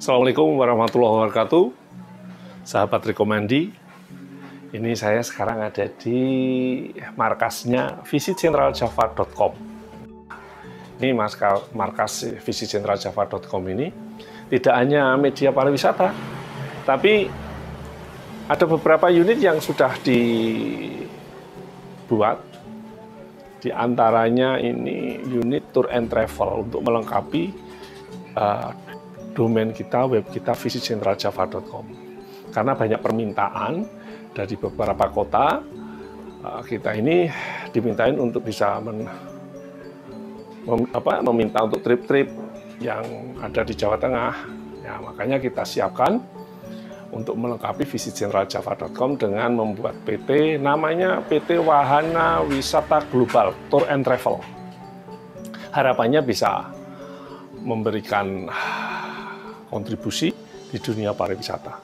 Assalamualaikum warahmatullahi wabarakatuh, sahabat Rekomandi. Ini saya sekarang ada di markasnya visitcentraljava.com. Ini markas visitcentraljava.com ini tidak hanya media pariwisata, tapi ada beberapa unit yang sudah dibuat. Di antaranya ini unit tour and travel untuk melengkapi domain kita, web kita visitcentraljava.com. Karena banyak permintaan dari beberapa kota, kita ini dimintain untuk bisa meminta untuk trip-trip yang ada di Jawa Tengah. Ya, makanya kita siapkan untuk melengkapi visitcentraljava.com dengan membuat PT, namanya PT Wahana Wisata Global Tour and Travel. Harapannya bisa memberikan kontribusi di dunia pariwisata.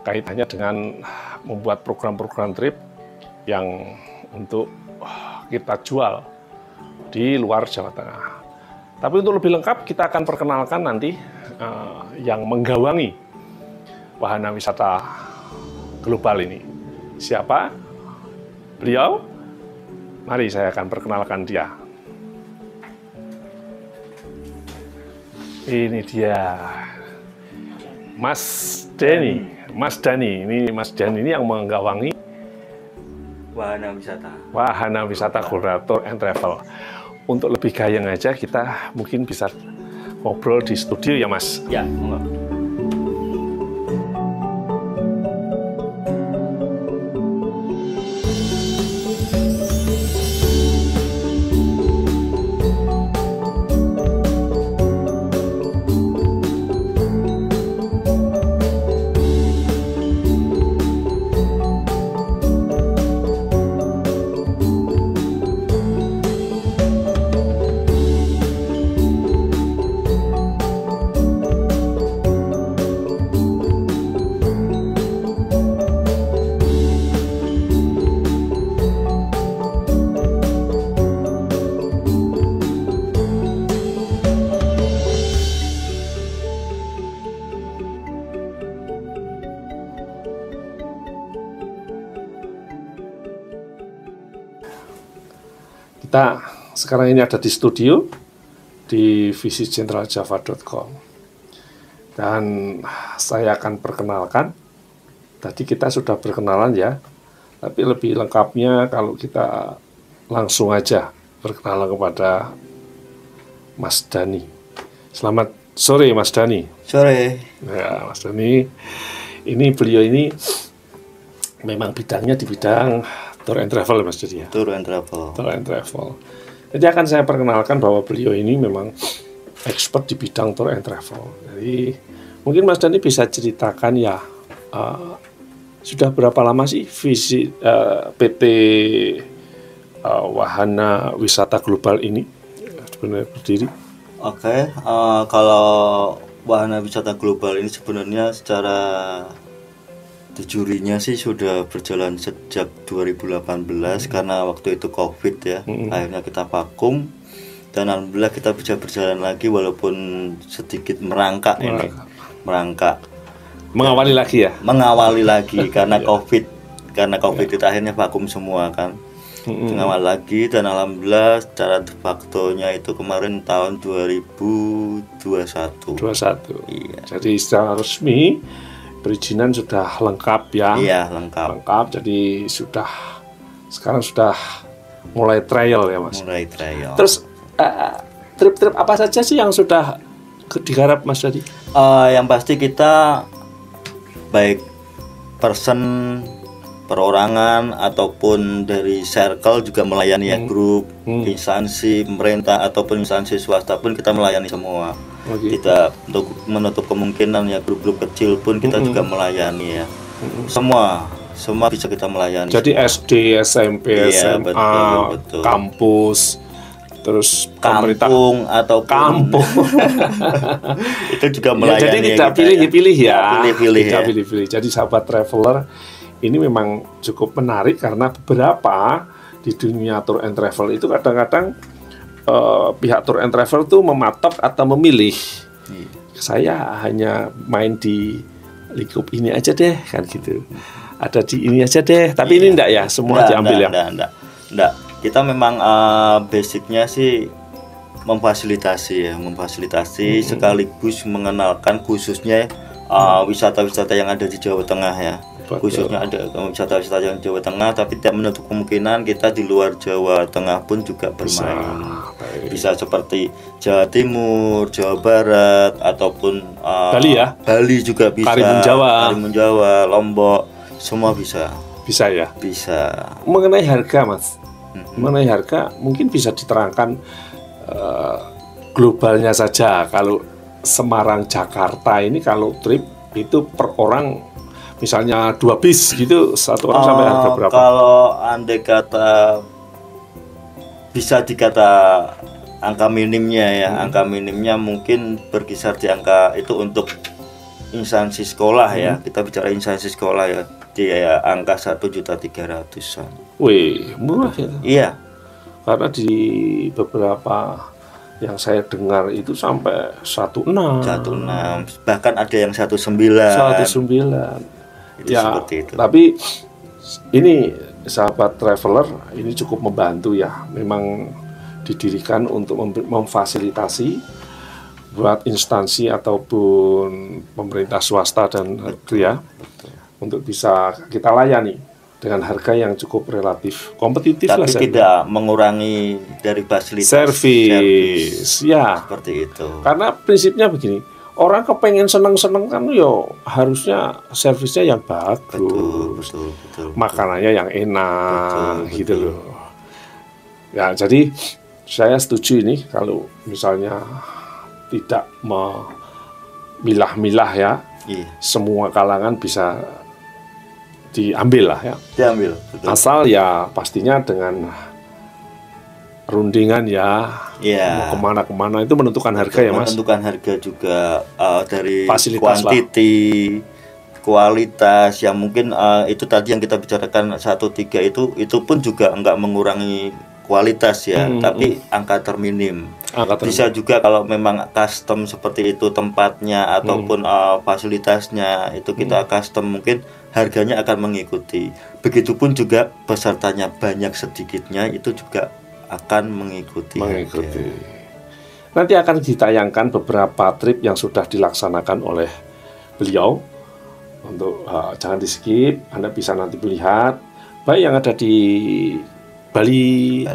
Kaitannya dengan membuat program-program trip yang untuk kita jual di luar Jawa Tengah. Tapi untuk lebih lengkap kita akan perkenalkan nanti yang menggawangi Wahana Wisata Global ini. Siapa beliau? Mari saya akan perkenalkan dia. Ini dia, Mas Dani. Mas Dani ini yang menggawangi Wahana Wisata Global Tour and Travel. Untuk lebih gayeng aja, kita mungkin bisa ngobrol di studio ya, Mas? Ya, enggak. Kita sekarang ini ada di studio di visitcentraljava.com, dan saya akan perkenalkan. Tadi kita sudah berkenalan ya, tapi lebih lengkapnya kalau kita langsung aja berkenalan kepada Mas Dani. Selamat sore, Mas Dani. Sore. Ya, Mas Dani, ini beliau ini memang bidangnya di bidang tour and travel, Mas Dani ya? Tour and travel. Tour and travel. Jadi akan saya perkenalkan bahwa beliau ini memang expert di bidang tour and travel. Jadi mungkin Mas Dani bisa ceritakan ya, sudah berapa lama sih PT Wahana Wisata Global ini sebenarnya berdiri? Oke, kalau Wahana Wisata Global ini sebenarnya secara jurinya sih sudah berjalan sejak 2018 karena waktu itu COVID ya. Akhirnya kita vakum dan alhamdulillah kita bisa berjalan lagi walaupun sedikit merangkak. Mengawali lagi ya? Mengawali lagi karena COVID itu akhirnya vakum semua kan. Mengawal lagi dan alhamdulillah secara de facto-nya itu kemarin tahun 2021. Iya. Jadi secara resmi perizinan sudah lengkap ya? Iya, lengkap. Jadi sekarang sudah mulai trial ya, Mas? Mulai trial. Terus trip-trip apa saja sih yang sudah digarap, Mas Dadi? Yang pasti kita baik person, perorangan ataupun dari circle juga melayani ya, grup, instansi pemerintah ataupun instansi swasta pun kita melayani semua. Kita untuk menutup kemungkinan ya grup-grup kecil pun kita juga melayani ya. Semua bisa kita melayani. Jadi SD, SMP, SMA, betul. Kampus, terus kampung atau kampung itu juga melayani. Ya, jadi tidak pilih-pilih ya. Pilih-pilih. Jadi sahabat traveler, ini memang cukup menarik karena beberapa di dunia tour and travel itu kadang-kadang pihak tour and travel itu mematok atau memilih saya hanya main di lingkup ini aja deh kan gitu. Ada di ini aja deh. Tapi ini enggak ya, semua diambil ya. Enggak. Kita memang basicnya sih memfasilitasi sekaligus mengenalkan khususnya wisata-wisata yang ada di Jawa Tengah ya. Betul. Khususnya ada wisata-wisata yang Jawa Tengah, tapi tidak menutup kemungkinan kita di luar Jawa Tengah pun juga bermain. Bisa seperti Jawa Timur, Jawa Barat, ataupun Bali ya. Bali juga bisa. Karimun Jawa, Lombok, semua bisa. Bisa ya. Bisa. Mengenai harga, Mas. Mengenai harga mungkin bisa diterangkan globalnya saja. Kalau Semarang Jakarta ini kalau trip itu per orang misalnya 2 bis gitu, satu orang sampai harga berapa? Kalau andai kata bisa dikata angka minimnya ya, angka minimnya mungkin berkisar di angka itu untuk instansi sekolah ya. Kita bicara instansi sekolah ya, di angka 1.300.000-an. Wih, murah ya. Iya. Karena di beberapa yang saya dengar itu sampai 16, bahkan ada yang 19. Itu Ya, seperti itu. tapi ini sahabat traveler ini cukup membantu ya. Memang didirikan untuk memfasilitasi buat instansi ataupun pemerintah swasta dan negeri ya, untuk bisa kita layani dengan harga yang cukup relatif kompetitif tapi lah. Tapi tidak mengurangi dari fasilitas servis ya. Seperti itu. Karena prinsipnya begini, orang kepengen seneng-seneng kan yo harusnya servisnya yang bagus, betul. makanannya yang enak, betul. gitu loh. Ya, jadi saya setuju ini kalau misalnya tidak memilah-milah ya, semua kalangan bisa diambil lah ya. Diambil, betul. Asal ya pastinya dengan rundingan ya, mau kemana-kemana itu menentukan harga ya Mas. Menentukan harga juga dari fasilitas kuantiti, kualitas yang mungkin itu tadi yang kita bicarakan 1.3 itu pun juga enggak mengurangi kualitas ya, tapi angka terminim. Bisa juga kalau memang custom seperti itu tempatnya ataupun fasilitasnya itu kita custom, mungkin harganya akan mengikuti. Begitupun juga pesertanya banyak sedikitnya itu juga akan mengikuti. Nanti akan ditayangkan beberapa trip yang sudah dilaksanakan oleh beliau. Untuk jangan di skip, Anda bisa nanti melihat baik yang ada di Bali,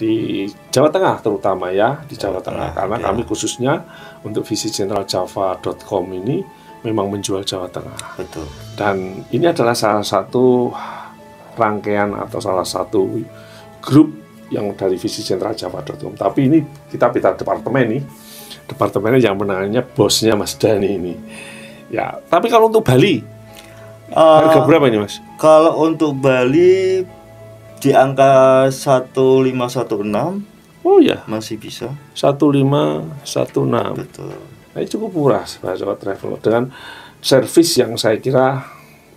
di Jawa Tengah terutama ya, di Jawa Tengah. Karena kami khususnya untuk visitcentraljava.com ini memang menjual Jawa Tengah. Betul. Dan ini adalah salah satu rangkaian atau salah satu grup yang dari visitcentraljava.com. Tapi ini kita beda departemen nih. Departemennya yang menangannya bosnya Mas Dani ini. Ya, tapi kalau untuk Bali harga berapa ini Mas? Kalau untuk Bali di angka 1516. Oh ya, masih bisa. 1516. Betul. Nah, ini cukup murah sahabat travel dengan servis yang saya kira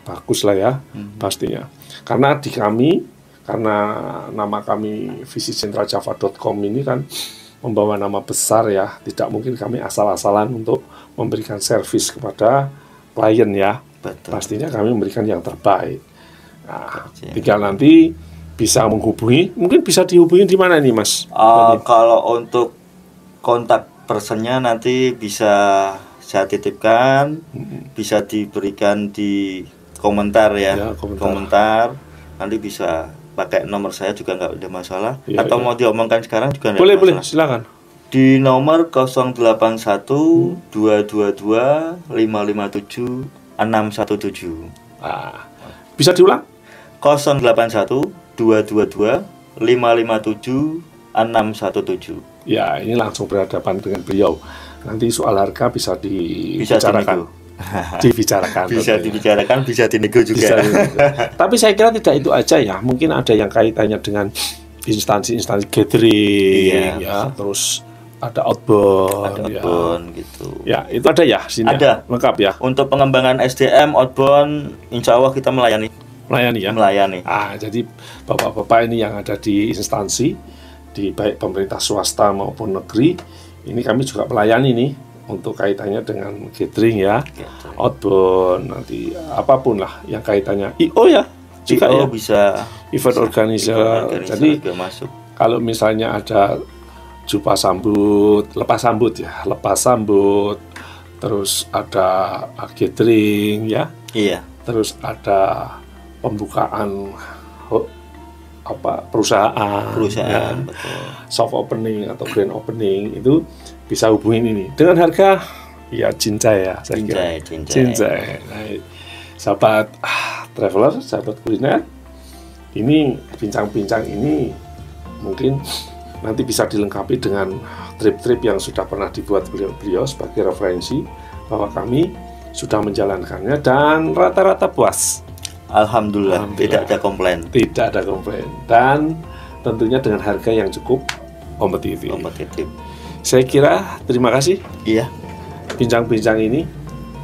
bagus lah ya, pastinya. Karena di kami, karena nama kami visitcentraljava.com ini kan membawa nama besar ya, tidak mungkin kami asal-asalan untuk memberikan servis kepada klien ya. Betul. Pastinya kami memberikan yang terbaik. Nah, tinggal nanti bisa menghubungi, mungkin bisa dihubungi di mana nih Mas? Kalau untuk kontak personnya nanti bisa saya titipkan, bisa diberikan di komentar ya, komentar. Nanti bisa pakai nomor saya juga nggak ada masalah. Ya, atau mau diomongkan sekarang juga nggak ada masalah. Boleh, silakan. Di nomor 081 222 557 617. Bisa diulang? 081 222 557 617. Ya, ini langsung berhadapan dengan beliau. Nanti soal harga bisa dibicarakan. Dibicarakan, bisa dinego juga. Tapi saya kira tidak itu aja ya. Mungkin ada yang kaitannya dengan instansi-instansi gathering ya, terus ada outbound, gitu. Ya, itu ada ya sini. Ada. Lengkap ya. Untuk pengembangan SDM outbound, insya Allah kita melayani ya. Jadi bapak-bapak ini yang ada di instansi, di baik pemerintah swasta maupun negeri, ini kami juga melayani nih untuk kaitannya dengan gathering ya, outbound, nanti apapun lah yang kaitannya IO ya, juga IO ya, bisa event organizer. Jadi juga masuk. kalau misalnya ada jumpa sambut, lepas sambut, terus ada gathering ya, Iya. terus ada pembukaan perusahaan ya, betul. soft opening atau grand opening, itu bisa hubungin ini dengan harga ya cincai ya, saya kira. Cincai. Nah, sahabat traveler, sahabat kuliner, ini bincang-bincang ini mungkin nanti bisa dilengkapi dengan trip-trip yang sudah pernah dibuat beliau sebagai referensi bahwa kami sudah menjalankannya dan rata-rata puas. Alhamdulillah, tidak ada komplain. Tidak ada komplain, dan tentunya dengan harga yang cukup kompetitif. Saya kira terima kasih. Iya. Bincang-bincang ini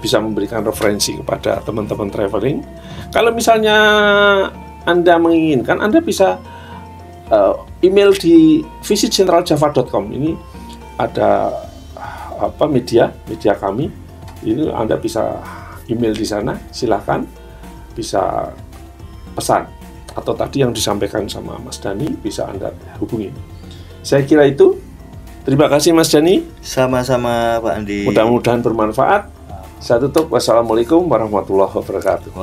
bisa memberikan referensi kepada teman-teman traveling. Kalau misalnya Anda menginginkan, Anda bisa email di visitcentraljava.com. Ini ada media kami. Ini Anda bisa email di sana, silahkan. Bisa pesan atau tadi yang disampaikan sama Mas Dhani bisa Anda hubungi. Saya kira itu. Terima kasih Mas Dhani. Sama-sama Pak Andi. Mudah-mudahan bermanfaat. Saya tutup. Wassalamualaikum warahmatullahi wabarakatuh.